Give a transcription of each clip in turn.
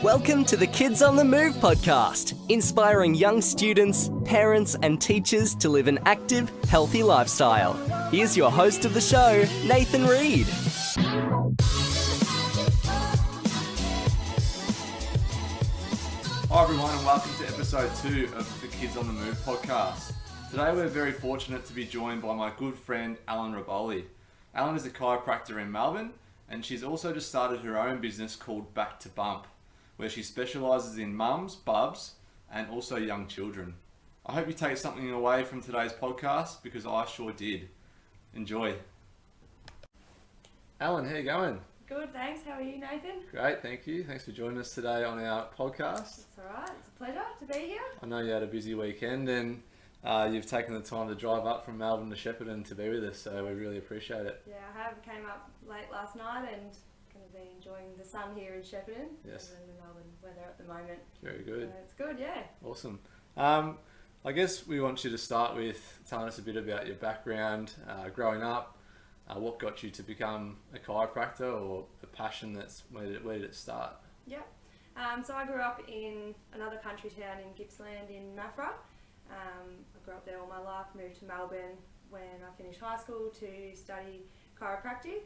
Welcome to the Kids on the Move podcast, inspiring young students, parents and teachers to live an active, healthy lifestyle. Here's your host of the show, Nathan Reed. Hi everyone and welcome to episode 2 of the Kids on the Move podcast. Today we're very fortunate to be joined by my good friend Ellen Ribolli. Ellen is a chiropractor in Melbourne and she's also just started her own business called Back to Bump, where she specialises in mums, bubs and also young children. I hope you take something away from today's podcast because I sure did. Enjoy. Ellen, how you going? Good, thanks. How are you, Nathan? Great, thank you. Thanks for joining us today on our podcast. It's alright. It's a pleasure to be here. I know you had a busy weekend and you've taken the time to drive up from Melbourne to Shepparton to be with us, so we really appreciate it. Yeah, I have. Came up late last night and going to be enjoying the sun here in Shepparton. Yes. And the Melbourne weather at the moment. Very good. So it's good, yeah. Awesome. I guess we want you to start with telling us a bit about your background, growing up, what got you to become a chiropractor, or the passion where did it start? Yep. So I grew up in another country town in Gippsland in Maffra. I grew up there all my life, moved to Melbourne when I finished high school to study chiropractic.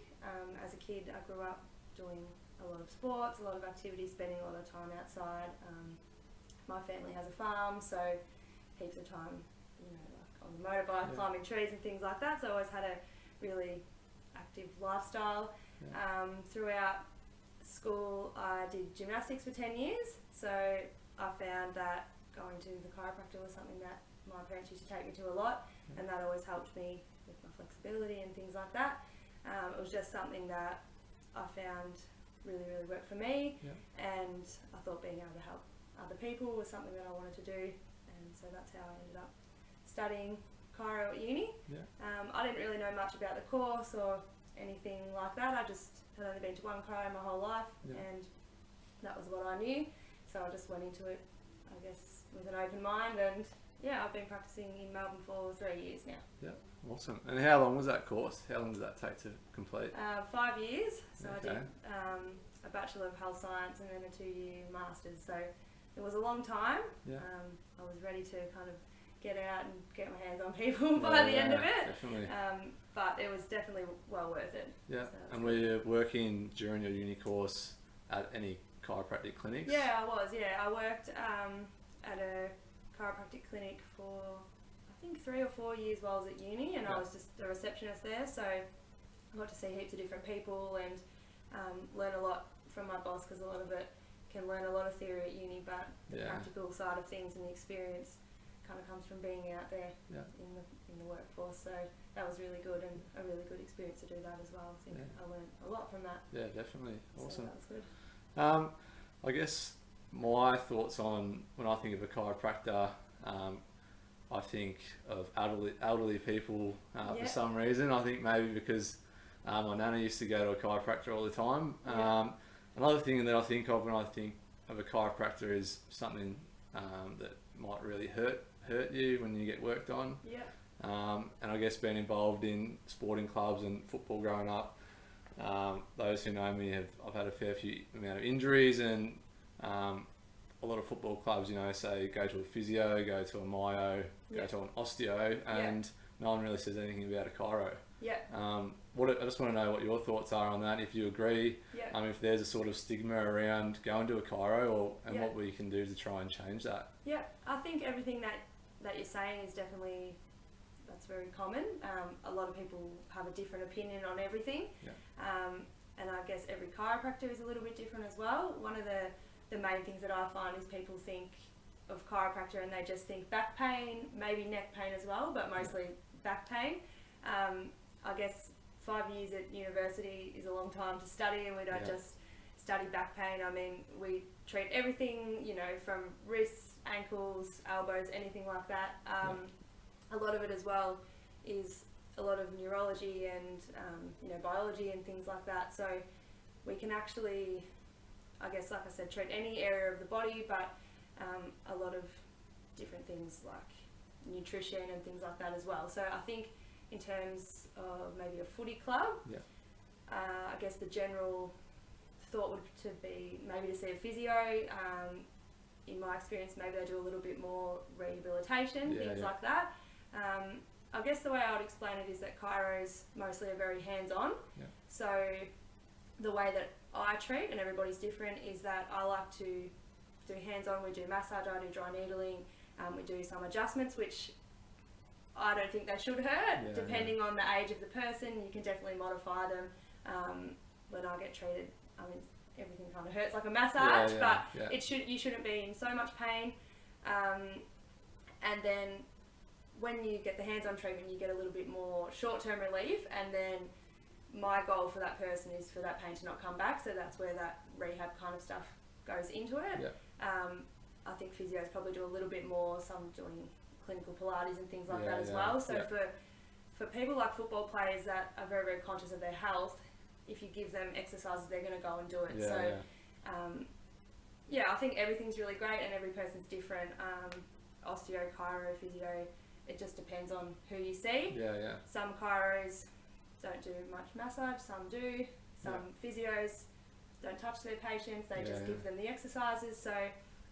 As a kid I grew up doing a lot of sports, a lot of activities, spending a lot of time outside. My family has a farm, so heaps of time, like on the motorbike, climbing trees and things like that. So I always had a really active lifestyle. Throughout school I did gymnastics for 10 years, so I found that going to the chiropractor was something that my parents used to take me to a lot, and that always helped me with my flexibility and things like that. It was just something that I found really worked for me, and I thought being able to help other people was something that I wanted to do, and so that's how I ended up studying chiro at uni. I didn't really know much about the course or anything like that. I just had only been to one chiro my whole life, and that was what I knew, so I just went into it, I guess, with an open mind, and I've been practicing in Melbourne for 3 years now. Yeah, awesome. And how long was that course? How long did that take to complete? 5 years. So I did a Bachelor of Health Science and then a 2-year Master's. So it was a long time. I was ready to kind of get out and get my hands on people by the end of it. Definitely. But it was definitely well worth it. Yeah. So and were you working during your uni course at any chiropractic clinics? Yeah, I was. Yeah, I worked at a chiropractic clinic for I think 3 or 4 years while I was at uni, and I was just a receptionist there, so I got to see heaps of different people and learn a lot from my boss, because a lot of it can learn a lot of theory at uni, but the practical side of things and the experience kind of comes from being out there in the workforce. So that was really good, and a really good experience to do that as well. I think I learned a lot from that. Yeah, definitely. Awesome. So that was good. I guess my thoughts on when I think of a chiropractor, I think of elderly people for some reason. I think maybe because my nana used to go to a chiropractor all the time. Another thing that I think of when I think of a chiropractor is something that might really hurt you when you get worked on. And I guess being involved in sporting clubs and football growing up, those who know me I've had a fair few amount of injuries, and a lot of football clubs, say go to a physio, go to a myo, go to an osteo, and no one really says anything about a chiro. I just want to know what your thoughts are on that, if you agree, if there's a sort of stigma around going to a chiro, and what we can do to try and change that. I think everything that you're saying is definitely, that's very common. A lot of people have a different opinion on everything, and I guess every chiropractor is a little bit different as well. One of the main things that I find is people think of chiropractor and they just think back pain, maybe neck pain as well, but mostly back pain. I guess 5 years at university is a long time to study, and we don't just study back pain. I mean, we treat everything, from wrists, ankles, elbows, anything like that. A lot of it as well is a lot of neurology and biology and things like that. So we can actually, I guess, like I said, treat any area of the body, but a lot of different things like nutrition and things like that as well. So I think in terms of maybe a footy club, I guess the general thought would to be maybe to see a physio. In my experience, maybe they do a little bit more rehabilitation, things like that. I guess the way I would explain it is that chiros mostly are very hands-on. Yeah. So the way that I treat, and everybody's different, is that I like to do hands-on. We do massage, I do dry needling, we do some adjustments, which I don't think they should hurt. Depending on the age of the person, you can definitely modify them. When I get treated, I mean, everything kind of hurts like a massage, but you shouldn't be in so much pain. And then when you get the hands-on treatment, you get a little bit more short-term relief, and then my goal for that person is for that pain to not come back, so that's where that rehab kind of stuff goes into it. I think physios probably do a little bit more, some doing clinical Pilates and things like that as well. So for people like football players that are very, very conscious of their health, if you give them exercises, they're going to go and do it. I think everything's really great and every person's different. Osteo, chiro, physio, it just depends on who you see. Some chiros don't do much massage, some do. Some physios don't touch their patients, they just give them the exercises. So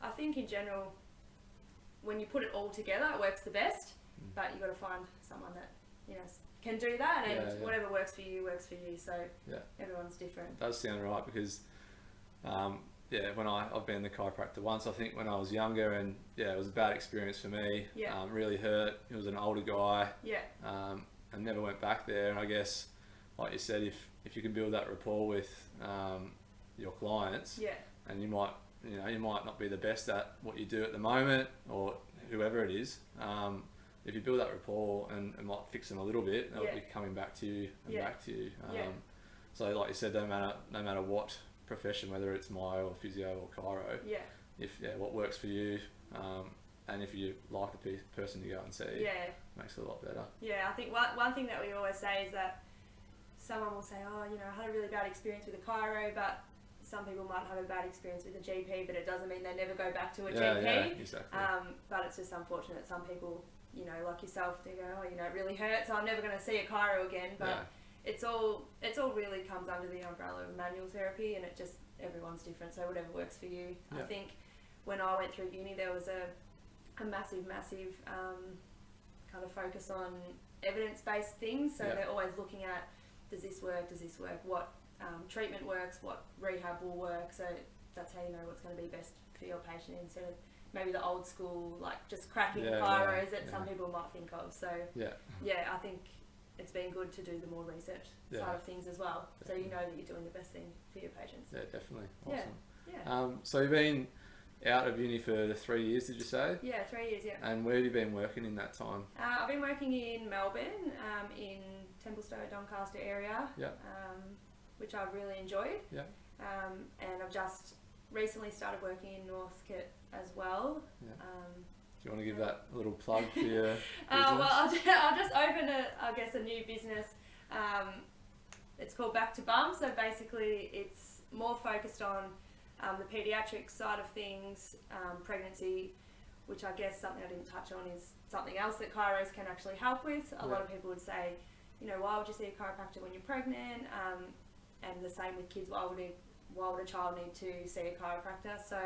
I think in general, when you put it all together, it works the best, but you've got to find someone that, you know, can do that, and whatever works for you works for you. So everyone's different. It does sound right, because when I've been the chiropractor once, I think when I was younger, and it was a bad experience for me. Really hurt. It was an older guy. And never went back there. And I guess, like you said, if you can build that rapport with your clients, and you might not be the best at what you do at the moment, or whoever it is, if you build that rapport and might fix them a little bit, they'll be coming back to you and back to you. So like you said, no matter what profession, whether it's myo or physio or chiro, if what works for you, and if you like the person you go and see, makes it a lot better. I think one thing that we always say is that someone will say, oh, you know, I had a really bad experience with a chiro, but some people might have a bad experience with a GP, but it doesn't mean they never go back to a GP. Exactly. But it's just unfortunate. Some people, you know, like yourself, they go, oh, you know, it really hurts, so I'm never going to see a chiro again. But it's all really comes under the umbrella of manual therapy, and it just, everyone's different, so whatever works for you. I think when I went through uni, there was a massive kind of focus on evidence-based things. So they're always looking at, does this work, what treatment works, what rehab will work. So that's how you know what's going to be best for your patient, instead of maybe the old school, like just cracking chiros that some people might think of. So I think it's been good to do the more research side of things as well. Definitely. So you know that you're doing the best thing for your patients. Yeah, definitely. Awesome. So you've been out of uni for 3 years, did you say? Yeah, 3 years, And where have you been working in that time? I've been working in Melbourne, in Templestowe, Doncaster area, which I've really enjoyed. And I've just recently started working in Northcote as well. Do you want to give that a little plug for your business? Well, I'll just open a new business. It's called Back to Bum. So basically it's more focused on the paediatric side of things, pregnancy, which I guess something I didn't touch on is something else that chiros can actually help with. A lot of people would say, you know, why would you see a chiropractor when you're pregnant? And the same with kids, why would a child need to see a chiropractor? So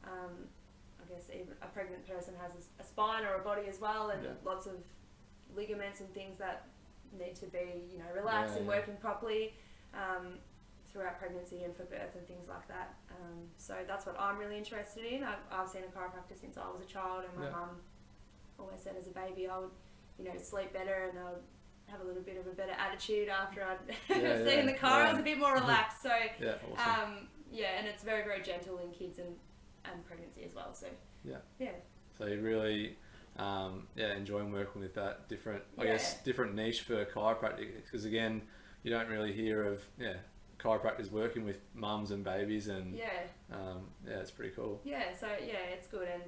I guess even a pregnant person has a spine or a body as well, and lots of ligaments and things that need to be, you know, relaxed and working properly throughout pregnancy and for birth and things like that. So that's what I'm really interested in. I've seen a chiropractor since I was a child, and my mum always said as a baby I would, you know, sleep better and I would have a little bit of a better attitude after I'd seen the car. I was a bit more relaxed. So awesome. And it's very, very gentle in kids and pregnancy as well. So so you really enjoying working with that different, I guess, different niche for chiropractic, because again, you don't really hear of chiropractors working with mums and babies, and it's pretty cool. So it's good, and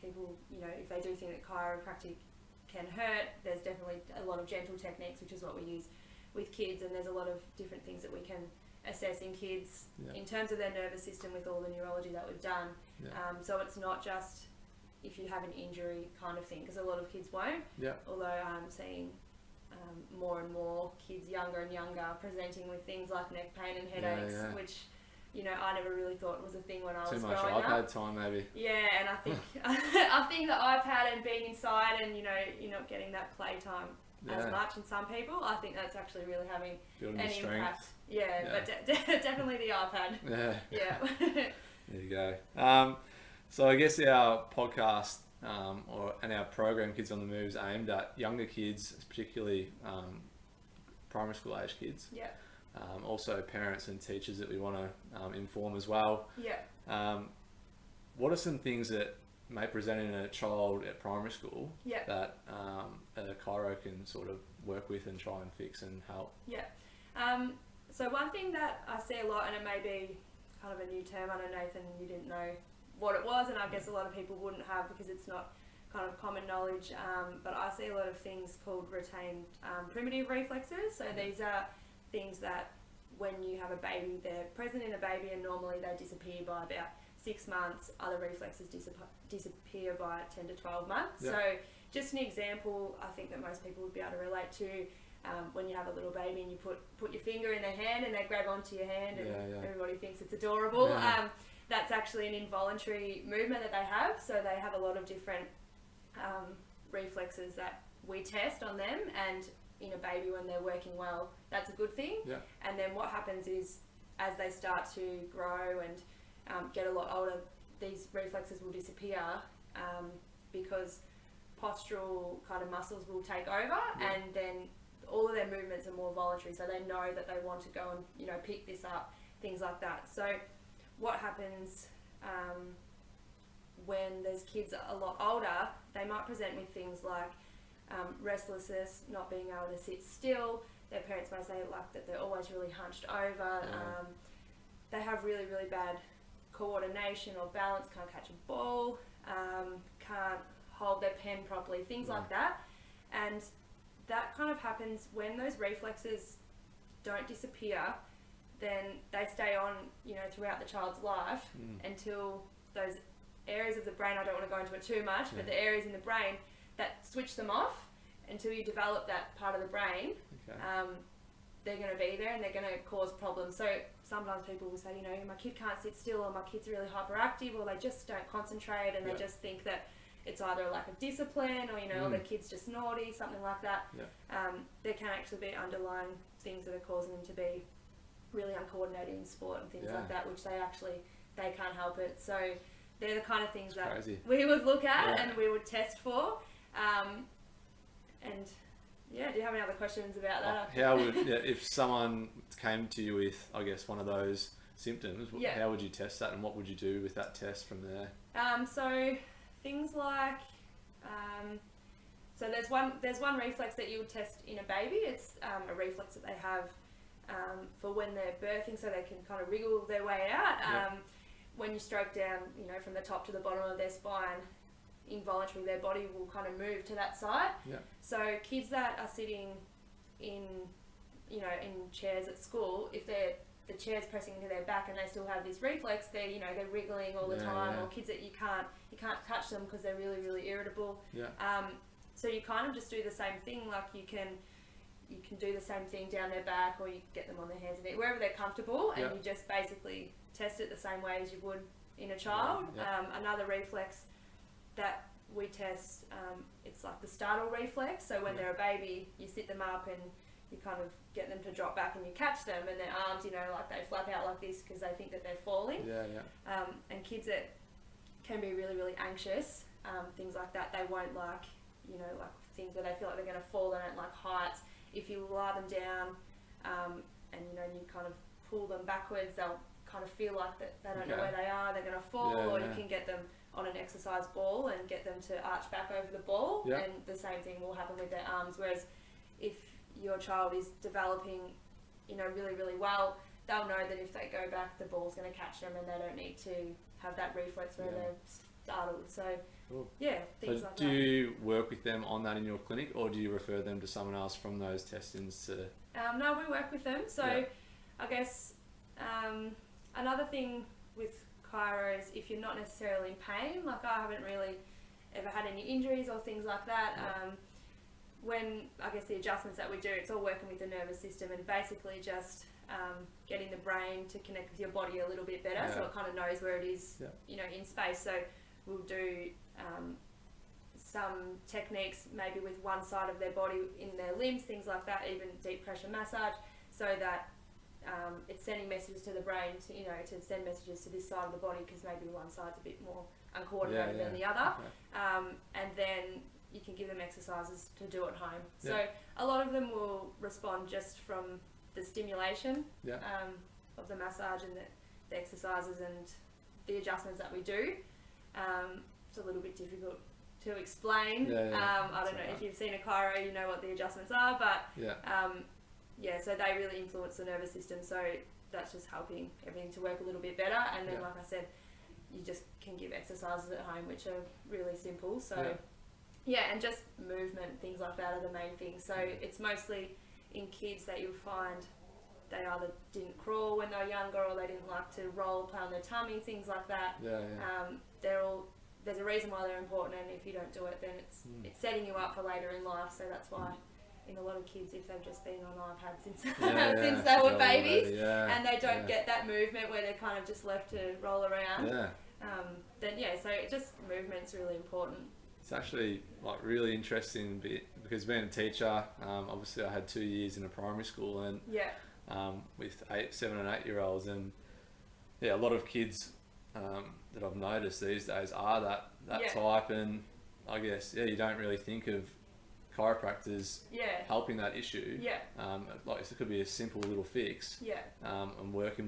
people, you know, if they do think that chiropractic can hurt, there's definitely a lot of gentle techniques, which is what we use with kids, and there's a lot of different things that we can assess in kids in terms of their nervous system with all the neurology that we've done. So it's not just if you have an injury kind of thing, because a lot of kids won't. Although I'm seeing more and more kids younger and younger presenting with things like neck pain and headaches, which, you know, I never really thought was a thing when I was growing up. Too much iPad time, maybe. Yeah, and I think I think the iPad and being inside and, you know, you're not getting that playtime as much in some people. I think that's actually really having Building an strength. impact. But definitely the iPad. There you go. So I guess our podcast and our program, Kids on the Move, is aimed at younger kids, particularly primary school age kids. Also parents and teachers that we want to inform as well. What are some things that may present in a child at primary school that a chiro can sort of work with and try and fix and help? So one thing that I see a lot, and it may be kind of a new term, I know Nathan, you didn't know what it was, and I guess a lot of people wouldn't have because it's not kind of common knowledge, but I see a lot of things called retained primitive reflexes. So these are things that when you have a baby, they're present in a baby and normally they disappear by about 6 months. Other reflexes disappear by 10 to 12 months. So just an example I think that most people would be able to relate to, when you have a little baby and you put your finger in their hand and they grab onto your hand and everybody thinks it's adorable. That's actually an involuntary movement that they have. So they have a lot of different reflexes that we test on them, and in a baby when they're working well, that's a good thing. And then what happens is as they start to grow and get a lot older, these reflexes will disappear because postural kind of muscles will take over, and then all of their movements are more voluntary, so they know that they want to go and, you know, pick this up, things like that. So what happens when there's kids a lot older, they might present with things like restlessness, not being able to sit still. Their parents may say like that they're always really hunched over. They have really, really bad co-ordination or balance, can't catch a ball, can't hold their pen properly, things like that. And that kind of happens when those reflexes don't disappear, then they stay on, you know, throughout the child's life until those areas of the brain, I don't want to go into it too much, but the areas in the brain that switch them off, until you develop that part of the brain, they're going to be there and they're going to cause problems. So sometimes people will say, you know, my kid can't sit still, or my kid's really hyperactive, or they just don't concentrate, and they just think that it's either a lack of discipline, or, you know, the kid's just naughty, something like that. There can actually be underlying things that are causing them to be really uncoordinated in sport and things like that, which they can't help it. So they're the kind of things that we would look at and we would test for. And do you have any other questions about that? How would, if someone came to you with, I guess, one of those symptoms, how would you test that, and what would you do with that test from there? So things like, so there's one reflex that you would test in a baby. It's a reflex that they have for when they're birthing, so they can kind of wriggle their way out. When you stroke down, you know, from the top to the bottom of their spine, involuntarily their body will kind of move to that side. So kids that are sitting in, you know, in chairs at school, if the chair's pressing into their back and they still have this reflex, they're wriggling all the time. Or kids that you can't touch them because they're really, really irritable. So you kind of just do the same thing, like you can do the same thing down their back, or you get them on their hands and feet, wherever they're comfortable, and you just basically test it the same way as you would in a child. Another reflex that we test, it's like the startle reflex. So when they're a baby, you sit them up and you kind of get them to drop back and you catch them, and their arms, you know, like they flap out like this because they think that they're falling. And kids that can be really, really anxious, things like that, they won't like, you know, like things where they feel like they're going to fall. They don't like heights. If you lie them down and, you know, you kind of pull them backwards, they'll kind of feel like that they don't know where they are, they're going to fall. Or you can get them on an exercise ball and get them to arch back over the ball, and the same thing will happen with their arms. Whereas if your child is developing, you know, really, really well, they'll know that if they go back, the ball's going to catch them, and they don't need to have that reflex where they're startled. So things like that. Do you work with them on that in your clinic, or do you refer them to someone else from those testings to? No, we work with them. So I guess another thing with chiro is if you're not necessarily in pain, like I haven't really ever had any injuries or things like that, when I guess the adjustments that we do, it's all working with the nervous system and basically just getting the brain to connect with your body a little bit better, so it kind of knows where it is, you know, in space. So we'll do some techniques maybe with one side of their body in their limbs, things like that, even deep pressure massage, so that it's sending messages to the brain to, you know, to send messages to this side of the body, because maybe one side's a bit more uncoordinated than the other. And then you can give them exercises to do at home. So a lot of them will respond just from the stimulation of the massage and the exercises and the adjustments that we do. It's a little bit difficult to explain. I don't know if you've seen a chiro, you know what the adjustments are, but so they really influence the nervous system, so that's just helping everything to work a little bit better. And then like I said, you just can give exercises at home which are really simple, so and just movement, things like that are the main things. So it's mostly in kids that you'll find they either didn't crawl when they were younger, or they didn't like to roll, play on their tummy, things like that. There's a reason why they're important, and if you don't do it, then it's setting you up for later in life. So that's why in a lot of kids, if they've just been on iPad since since they were babies, and they don't get that movement where they're kind of just left to roll around, then so just movement's really important. It's actually like really interesting because being a teacher, obviously I had 2 years in a primary school, and with 7 and 8 year olds, and a lot of kids that I've noticed these days are that type, and I guess you don't really think of chiropractors helping that issue. Like it could be a simple little fix. And working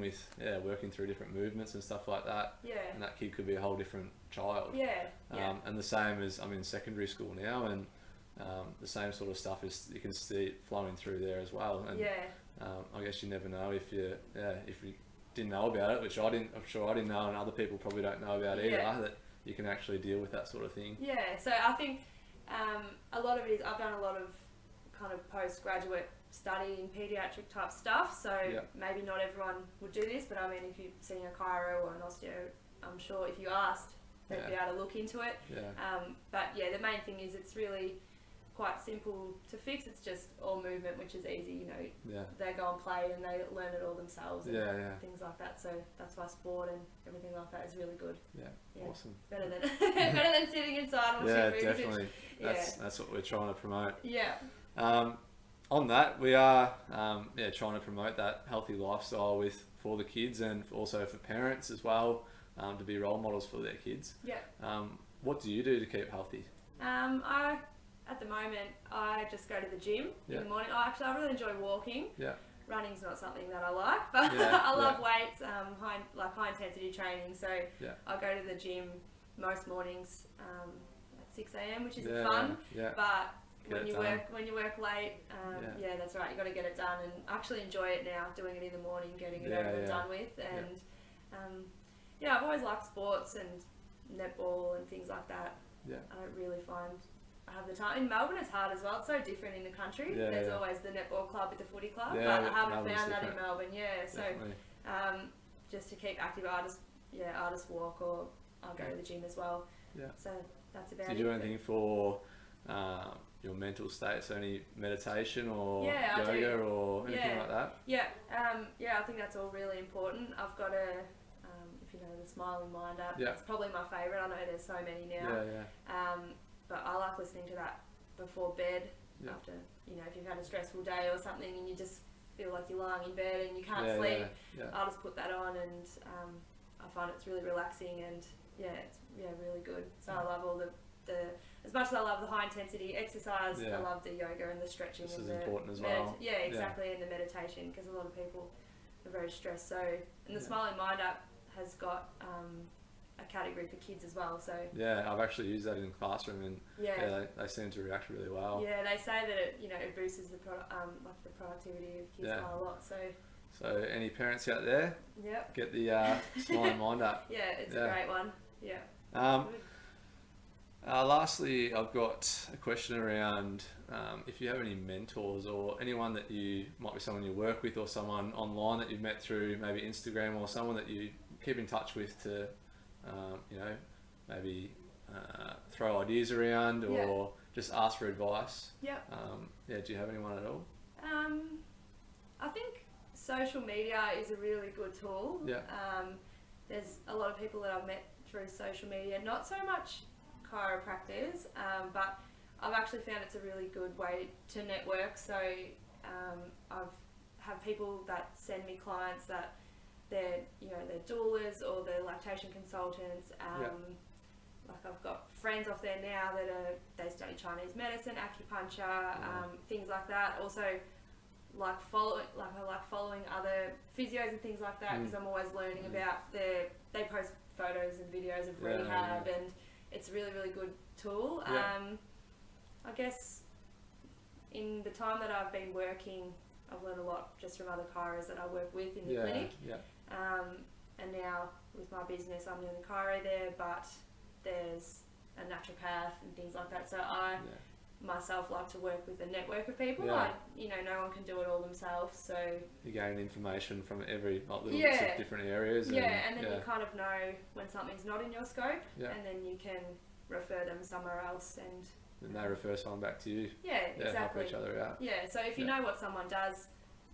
through different movements and stuff like that. And that kid could be a whole different child. And the same as I'm in secondary school now, and the same sort of stuff is you can see it flowing through there as well. And I guess you never know if you didn't know about it, which I'm sure I didn't know, and other people probably don't know about either, that you can actually deal with that sort of thing. So I think a lot of it is, I've done a lot of kind of postgraduate study in paediatric type stuff, so maybe not everyone would do this, but I mean, if you're seeing a chiro or an osteo, I'm sure if you asked, they'd be able to look into it. But the main thing is it's really quite simple to fix. It's just all movement, which is easy, you know. They go and play and they learn it all themselves and things like that. So that's why sport and everything like that is really good. Awesome. Better than sitting inside watching movies. Definitely. That's what we're trying to promote. On that, we are trying to promote that healthy lifestyle for the kids, and also for parents as well, to be role models for their kids. What do you do to keep healthy? At the moment, I just go to the gym in the morning. I really enjoy walking. Running's not something that I like, but I love weights, high intensity training. So I go to the gym most mornings at 6 a.m, which isn't fun. But when you work late, that's right. You got to get it done, and I actually enjoy it now. Doing it in the morning, getting it over and done with, and I've always liked sports and netball and things like that. I don't really find I have the time. In Melbourne it's hard as well. It's so different in the country. There's always the netball club with the footy club, but I haven't found that in Melbourne. So just to keep active, I just walk, or I'll go to the gym as well. So that's about it. Do you do anything for your mental state? So any meditation or yoga or anything like that? I think that's all really important. I've got if you know the Smiling Mind app, it's probably my favourite. I know there's so many now. But I like listening to that before bed, after, if you've had a stressful day or something and you just feel like you're lying in bed and you can't sleep, I'll just put that on, and I find it's really relaxing, and it's really good. So I love all the as much as I love the high intensity exercise, I love the yoga and the stretching. This is important as well. Exactly, and the meditation, because a lot of people are very stressed. So, and the Smiling Mind app has got a category for kids as well. So I've actually used that in the classroom, and they seem to react really well. They say that it boosts the productivity of kids quite a lot. So any parents out there, get the Smiling Mind app. It's a great one. Lastly, I've got a question around if you have any mentors or anyone that might be someone you work with, or someone online that you've met through maybe Instagram, or someone that you keep in touch with to maybe throw ideas around, or just ask for advice. Yep. Yeah, do you have anyone at all? I think social media is a really good tool. Yeah. There's a lot of people that I've met through social media, not so much chiropractors, but I've actually found it's a really good way to network. So I've have people that send me clients that they're doulas or they're lactation consultants. Like I've got friends off there now that they study Chinese medicine, acupuncture, things like that. Also, I like following other physios and things like that because I'm always learning about they post photos and videos of rehab, and it's a really, really good tool. I guess in the time that I've been working, I've learned a lot just from other chiros that I work with in the clinic. And now with my business, I'm doing the chiro there, but there's a naturopath and things like that. So I myself like to work with a network of people. Like, no one can do it all themselves. So you gain information from every little bits of different areas. And then you kind of know when something's not in your scope, and then you can refer them somewhere else, and they refer someone back to you. Exactly. Help each other out. So if you know what someone does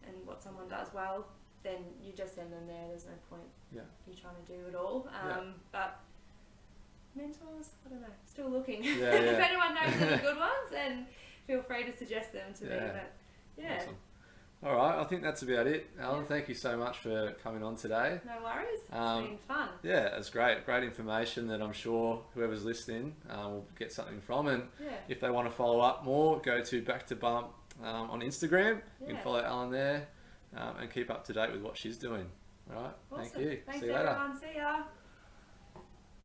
and what someone does well, then you just send them there. There's no point you trying to do it all. But mentors, I don't know, still looking. If anyone knows any good ones, then feel free to suggest them to me. But awesome. All right, I think that's about it. Ellen, thank you so much for coming on today. No worries. It's been fun. Yeah, it's great information that I'm sure whoever's listening will get something from. And if they want to follow up more, go to Back to Bump on Instagram. You can follow Ellen there and keep up to date with what she's doing. All right, Awesome. thank you. Thanks See you later. everyone. See ya.